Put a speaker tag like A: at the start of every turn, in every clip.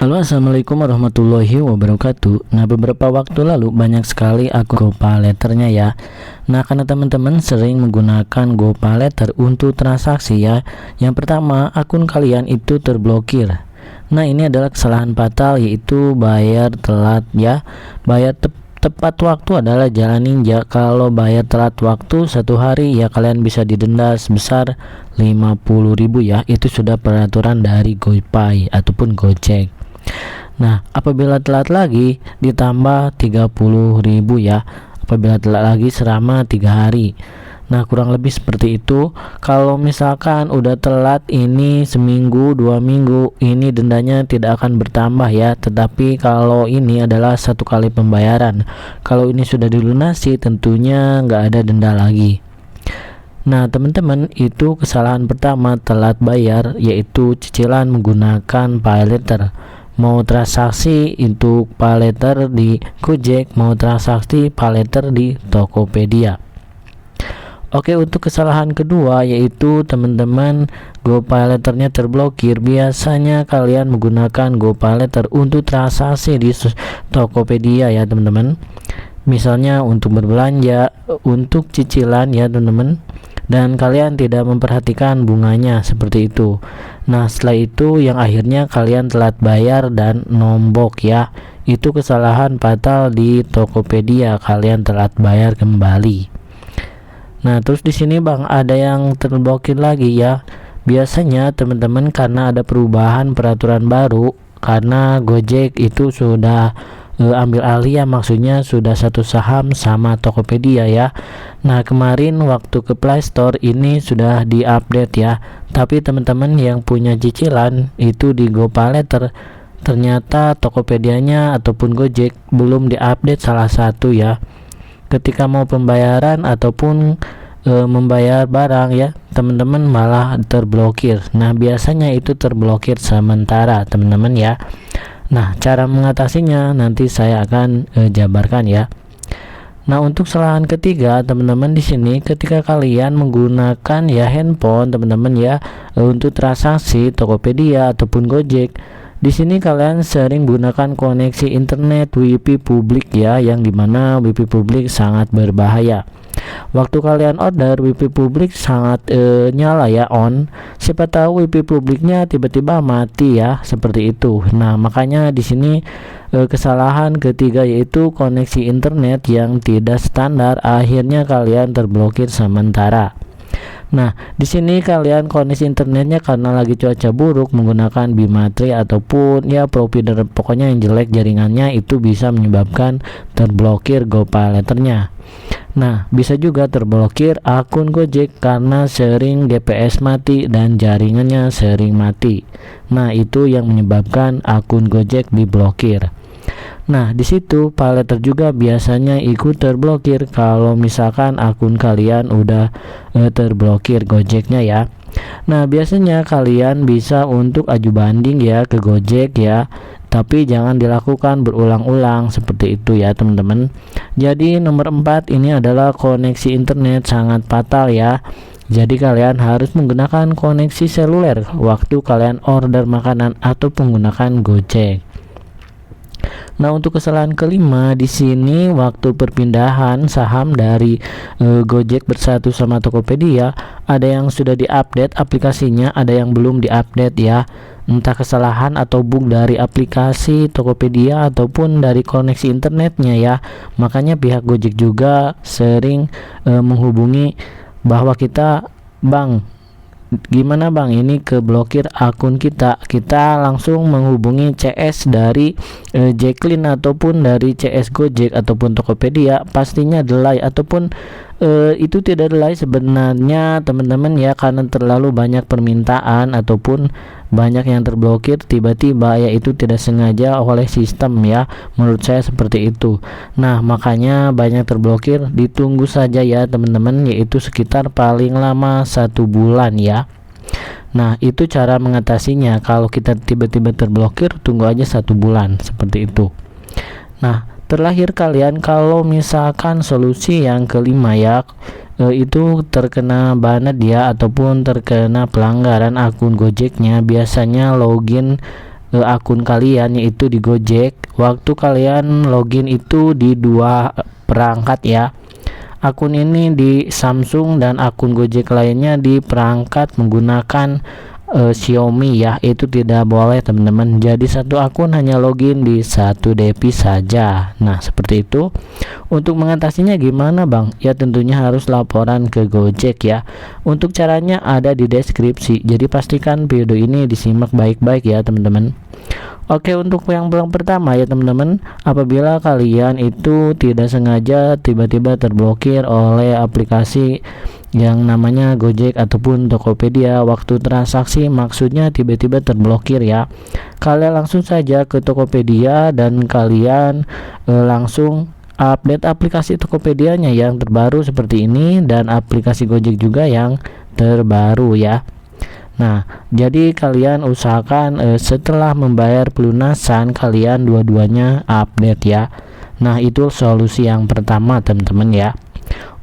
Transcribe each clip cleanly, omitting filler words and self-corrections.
A: Halo, assalamualaikum warahmatullahi wabarakatuh. Nah, beberapa waktu lalu banyak sekali akun GoPayLater-nya ya. Nah, karena teman-teman sering menggunakan GoPayLater untuk transaksi ya. Yang pertama, akun kalian itu terblokir. Nah, ini adalah kesalahan fatal, yaitu bayar telat ya. Tepat waktu adalah jalan ninja. Kalau bayar telat waktu 1 hari ya, kalian bisa didenda sebesar 50.000 ya. Itu sudah peraturan dari GoPay ataupun Gojek. Nah, apabila telat lagi ditambah 30.000 ya. Apabila telat lagi selama 3 hari. Nah, kurang lebih seperti itu. Kalau misalkan udah telat ini seminggu, 2 minggu, ini dendanya tidak akan bertambah ya. Tetapi kalau ini adalah 1 kali pembayaran. Kalau ini sudah dilunasi, tentunya nggak ada denda lagi. Nah, teman-teman, itu kesalahan pertama telat bayar, yaitu cicilan menggunakan PayLater. Mau transaksi untuk PayLater di Gojek, mau transaksi PayLater di Tokopedia. Oke, untuk kesalahan kedua yaitu teman-teman GoPayLater-nya terblokir. Biasanya kalian menggunakan GoPayLater untuk transaksi di Tokopedia ya teman-teman. Misalnya untuk berbelanja, untuk cicilan ya teman-teman. Dan kalian tidak memperhatikan bunganya seperti itu. Nah, setelah itu yang akhirnya kalian telat bayar dan nombok ya. Itu kesalahan fatal di Tokopedia, kalian telat bayar kembali. Nah, terus di sini Bang ada yang terblokir lagi ya. Biasanya teman-teman karena ada perubahan peraturan baru, karena Gojek itu sudah ambil alih ya, maksudnya sudah satu saham sama Tokopedia ya. Nah, kemarin waktu ke Play Store ini sudah diupdate ya. Tapi teman-teman yang punya cicilan itu di GoPayLater, ternyata Tokopedianya ataupun Gojek belum diupdate salah satu ya. Ketika mau pembayaran ataupun membayar barang ya, teman-teman malah terblokir. Nah, biasanya itu terblokir sementara teman-teman ya. Nah, cara mengatasinya nanti saya akan jabarkan ya. Nah, untuk kesalahan ketiga teman-teman di sini, ketika kalian menggunakan ya handphone teman-teman ya untuk transaksi Tokopedia ataupun Gojek, di sini kalian sering gunakan koneksi internet WiFi publik ya, yang dimana WiFi publik sangat berbahaya. Waktu kalian order, WiFi publik sangat nyala ya, on. Siapa tahu WiFi publiknya tiba-tiba mati ya, seperti itu. Nah, makanya di sini kesalahan ketiga yaitu koneksi internet yang tidak standar, akhirnya kalian terblokir sementara. Nah, di sini kalian koneksi internetnya karena lagi cuaca buruk menggunakan Bimatri ataupun ya provider pokoknya yang jelek jaringannya, itu bisa menyebabkan terblokir GoPayLater-nya. Nah, bisa juga terblokir akun Gojek karena sering GPS mati dan jaringannya sering mati. Nah, itu yang menyebabkan akun Gojek diblokir. Nah, di situ PayLater juga biasanya ikut terblokir kalau misalkan akun kalian udah terblokir Gojeknya ya. Nah, biasanya kalian bisa untuk aju banding ya ke Gojek ya. Tapi jangan dilakukan berulang-ulang seperti itu ya teman-teman. Jadi nomor 4 ini adalah koneksi internet sangat fatal ya. Jadi kalian harus menggunakan koneksi seluler waktu kalian order makanan atau menggunakan Gojek. Nah, untuk kesalahan kelima di sini waktu perpindahan saham dari Gojek bersatu sama Tokopedia, ada yang sudah diupdate aplikasinya, ada yang belum diupdate ya. Entah kesalahan atau bug dari aplikasi Tokopedia ataupun dari koneksi internetnya ya. Makanya pihak Gojek juga sering menghubungi bahwa kita, Bang, gimana Bang, ini keblokir akun kita langsung menghubungi CS dari Jacqueline ataupun dari CS Gojek ataupun Tokopedia, pastinya delay ataupun itu tidak delay sebenarnya teman-teman ya, karena terlalu banyak permintaan ataupun banyak yang terblokir tiba-tiba ya, itu tidak sengaja oleh sistem ya, menurut saya seperti itu. Nah, makanya banyak terblokir, ditunggu saja ya teman-teman, yaitu sekitar paling lama 1 bulan ya. Nah, itu cara mengatasinya. Kalau kita tiba-tiba terblokir, tunggu aja 1 bulan seperti itu. Nah, terakhir kalian kalau misalkan solusi yang kelima ya, itu terkena banet ya ataupun terkena pelanggaran akun Gojeknya, biasanya login akun kalian yaitu di Gojek. Waktu kalian login itu di dua perangkat ya. Akun ini di Samsung dan akun Gojek lainnya di perangkat menggunakan Xiaomi ya. Itu tidak boleh teman-teman. Jadi satu akun hanya login di satu device saja. Nah seperti itu. Untuk mengatasinya gimana bang? Ya tentunya harus laporan ke Gojek ya. Untuk caranya ada di deskripsi. Jadi pastikan video ini disimak baik-baik ya teman-teman. Oke, untuk yang pertama ya teman-teman, apabila kalian itu tidak sengaja tiba-tiba terblokir oleh aplikasi yang namanya Gojek ataupun Tokopedia waktu transaksi, maksudnya tiba-tiba terblokir ya, kalian langsung saja ke Tokopedia dan kalian langsung update aplikasi Tokopedia-nya yang terbaru seperti ini dan aplikasi Gojek juga yang terbaru ya. Nah, jadi kalian usahakan setelah membayar pelunasan kalian dua-duanya update ya. Nah, itu solusi yang pertama teman-teman ya.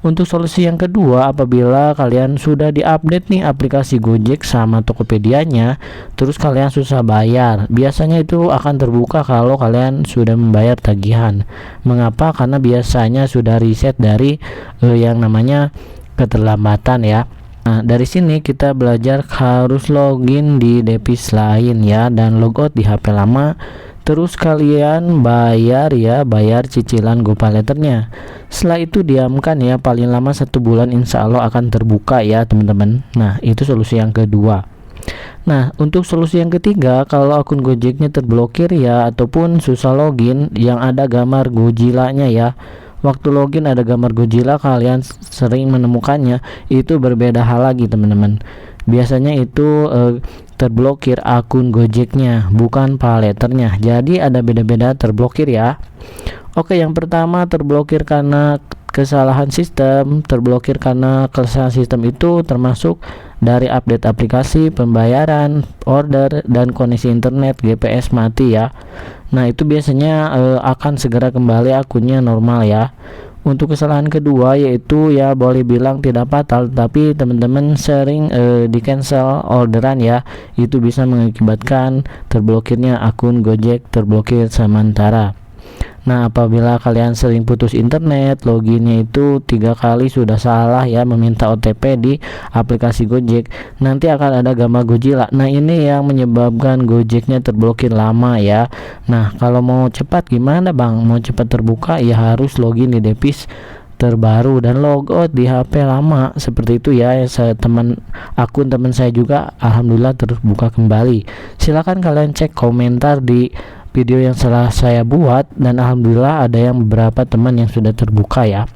A: Untuk solusi yang kedua, apabila kalian sudah diupdate nih aplikasi Gojek sama Tokopedia-nya, terus kalian susah bayar, biasanya itu akan terbuka kalau kalian sudah membayar tagihan. Mengapa? Karena biasanya sudah reset dari yang namanya keterlambatan ya. Nah, dari sini kita belajar harus login di device lain ya dan logout di HP lama. Terus kalian bayar ya, bayar cicilan GoPayLater-nya. Setelah itu diamkan ya, paling lama 1 bulan insya Allah akan terbuka ya teman-teman. Nah itu solusi yang kedua. Nah untuk solusi yang ketiga, kalau akun Gojeknya terblokir ya ataupun susah login yang ada gambar Godzilla-nya ya. Waktu login ada gambar Godzilla, kalian sering menemukannya, itu berbeda hal lagi teman-teman. Biasanya itu terblokir akun Gojeknya, bukan payletternya. Jadi ada beda-beda terblokir ya. Oke, yang pertama terblokir karena kesalahan sistem. Terblokir karena kesalahan sistem itu termasuk dari update aplikasi, pembayaran, order, dan koneksi internet GPS mati ya. Nah itu biasanya akan segera kembali akunnya normal ya. Untuk kesalahan kedua yaitu ya boleh bilang tidak fatal, tapi teman-teman sering di cancel orderan ya, itu bisa mengakibatkan terblokirnya akun Gojek, terblokir sementara. Nah apabila kalian sering putus internet, loginnya itu 3 kali sudah salah ya, meminta OTP di aplikasi Gojek, nanti akan ada gambar Godzilla. Nah ini yang menyebabkan Gojeknya terblokir lama ya. Nah kalau mau cepat gimana bang? Mau cepat terbuka ya harus login di device terbaru dan logout di HP lama seperti itu ya. Akun teman saya juga alhamdulillah terbuka kembali. Silahkan kalian cek komentar di video yang setelah saya buat dan alhamdulillah ada yang beberapa teman yang sudah terbuka ya.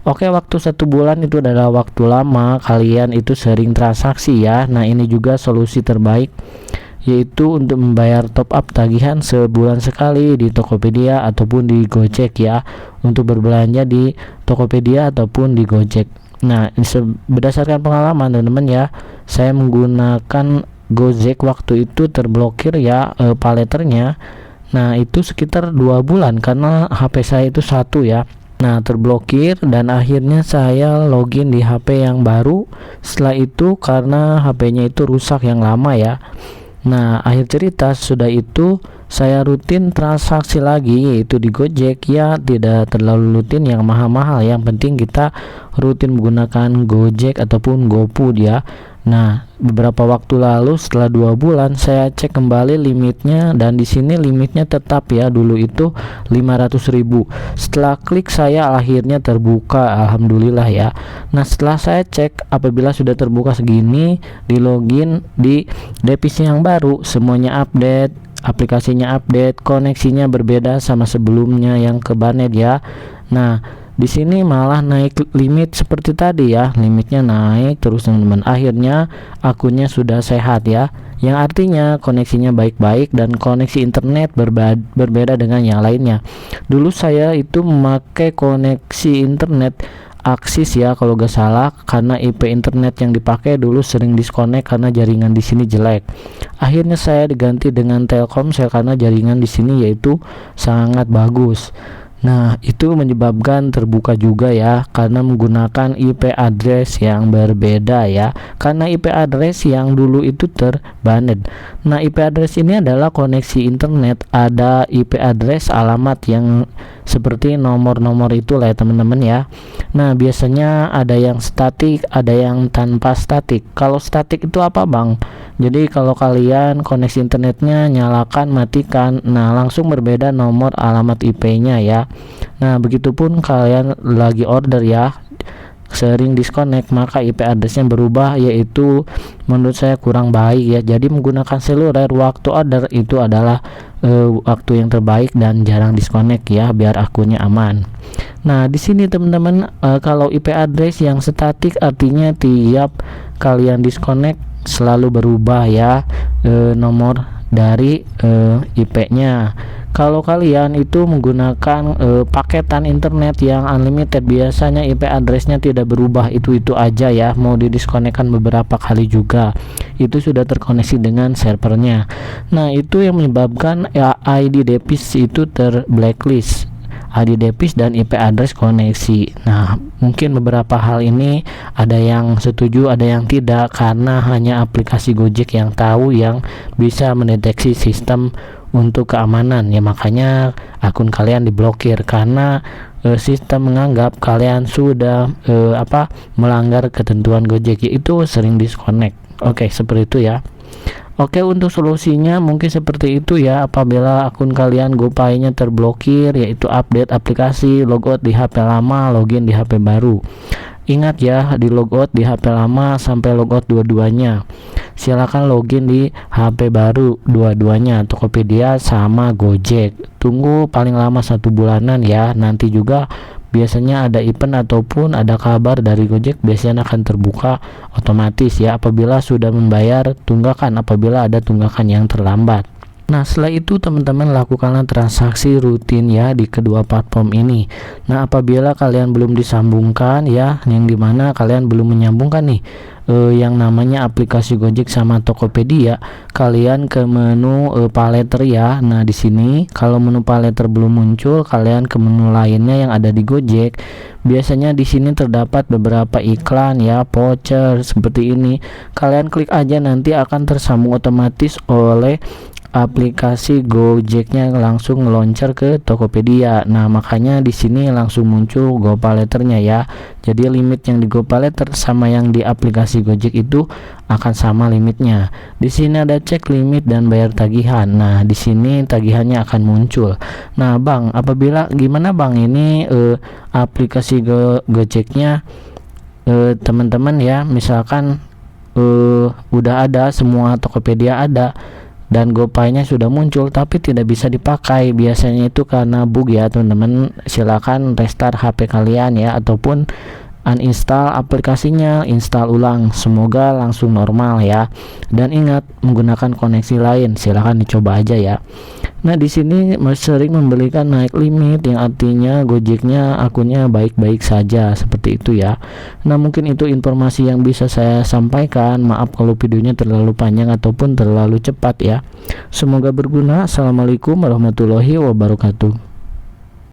A: Oke, waktu 1 bulan itu adalah waktu lama kalian itu sering transaksi ya. Nah ini juga solusi terbaik, yaitu untuk membayar top up tagihan sebulan sekali di Tokopedia ataupun di Gojek ya, untuk berbelanja di Tokopedia ataupun di Gojek. Nah berdasarkan pengalaman teman-teman ya, saya menggunakan Gojek waktu itu terblokir ya payletternya. Nah itu sekitar 2 bulan karena HP saya itu satu ya. Nah terblokir dan akhirnya saya login di HP yang baru. Setelah itu karena HP-nya itu rusak yang lama ya. Nah akhir cerita sudah itu saya rutin transaksi lagi yaitu di Gojek ya, tidak terlalu rutin yang mahal-mahal, yang penting kita rutin menggunakan Gojek ataupun GoFood ya. Nah beberapa waktu lalu setelah 2 bulan saya cek kembali limitnya dan di sini limitnya tetap ya, dulu itu 500.000. Setelah klik saya akhirnya terbuka alhamdulillah ya. Nah setelah saya cek apabila sudah terbuka segini, di login di device yang baru semuanya update, aplikasinya update, koneksinya berbeda sama sebelumnya yang ke Banet ya. Nah di sini malah naik limit seperti tadi ya, limitnya naik terus teman-teman. Akhirnya akunnya sudah sehat ya, yang artinya koneksinya baik-baik dan koneksi internet berbeda dengan yang lainnya. Dulu saya itu memakai koneksi internet Axis ya kalau gak salah, karena IP internet yang dipakai dulu sering disconnect karena jaringan di sini jelek. Akhirnya saya diganti dengan Telkomsel karena jaringan di sini yaitu sangat bagus. Nah, itu menyebabkan terbuka juga ya karena menggunakan IP address yang berbeda ya. Karena IP address yang dulu itu terbanned. Nah, IP address ini adalah koneksi internet, ada IP address alamat yang seperti nomor-nomor itu lah ya teman-teman ya. Nah, biasanya ada yang statik, ada yang tanpa statik. Kalau statik itu apa, Bang? Jadi kalau kalian koneksi internetnya nyalakan, matikan, nah langsung berbeda nomor alamat IP-nya ya. Nah, begitupun kalian lagi order ya, sering disconnect, maka IP addressnya berubah, yaitu menurut saya kurang baik ya. Jadi menggunakan seluler waktu order itu adalah waktu yang terbaik dan jarang disconnect ya, biar akunnya aman. Nah, di sini teman-teman, kalau IP address yang statik artinya tiap kalian disconnect selalu berubah ya nomor dari IP-nya. Kalau kalian itu menggunakan paketan internet yang unlimited, biasanya IP addressnya tidak berubah, itu aja ya, mau didiskonekkan beberapa kali juga itu sudah terkoneksi dengan servernya. Nah, itu yang menyebabkan ya, ID device itu terblacklist, ID device dan IP address koneksi. Nah, mungkin beberapa hal ini ada yang setuju, ada yang tidak, karena hanya aplikasi Gojek yang tahu, yang bisa mendeteksi sistem untuk keamanan ya. Makanya akun kalian diblokir karena sistem menganggap kalian sudah melanggar ketentuan Gojek, yaitu sering disconnect. Oke, seperti itu ya. Oke, untuk solusinya mungkin seperti itu ya. Apabila akun kalian GoPay-nya terblokir, yaitu update aplikasi, logout di HP lama, login di HP baru. Ingat ya, di logout di HP lama sampai logout dua-duanya. Silakan login di HP baru dua-duanya, Tokopedia sama Gojek. Tunggu paling lama 1 bulanan ya. Nanti juga biasanya ada event ataupun ada kabar dari Gojek, biasanya akan terbuka otomatis ya apabila sudah membayar tunggakan, apabila ada tunggakan yang terlambat. Nah, setelah itu teman-teman lakukanlah transaksi rutin ya di kedua platform ini. Nah, apabila kalian belum disambungkan ya, yang dimana kalian belum menyambungkan nih yang namanya aplikasi Gojek sama Tokopedia, kalian ke menu paylater ya. Nah, di sini kalau menu paylater belum muncul, kalian ke menu lainnya yang ada di Gojek. Biasanya di sini terdapat beberapa iklan ya, voucher seperti ini. Kalian klik aja, nanti akan tersambung otomatis oleh aplikasi Gojeknya, langsung ngeloncer ke Tokopedia. Nah, makanya di sini langsung muncul GoPayletternya ya. Jadi limit yang di GoPayletter sama yang di aplikasi Gojek itu akan sama limitnya. Di sini ada cek limit dan bayar tagihan. Nah, di sini tagihannya akan muncul. Nah, Bang, apabila gimana Bang ini aplikasi Gojeknya teman-teman ya, misalkan udah ada semua, Tokopedia ada dan GoPay-nya sudah muncul tapi tidak bisa dipakai, biasanya itu karena bug ya teman-teman. Silakan restart HP kalian ya, ataupun uninstall aplikasinya, install ulang, semoga langsung normal ya. Dan ingat, menggunakan koneksi lain, silahkan dicoba aja ya. Nah, di sini sering membelikan naik limit, yang artinya Gojeknya akunnya baik-baik saja, seperti itu ya. Nah, mungkin itu informasi yang bisa saya sampaikan. Maaf kalau videonya terlalu panjang ataupun terlalu cepat ya. Semoga berguna. Assalamualaikum warahmatullahi wabarakatuh.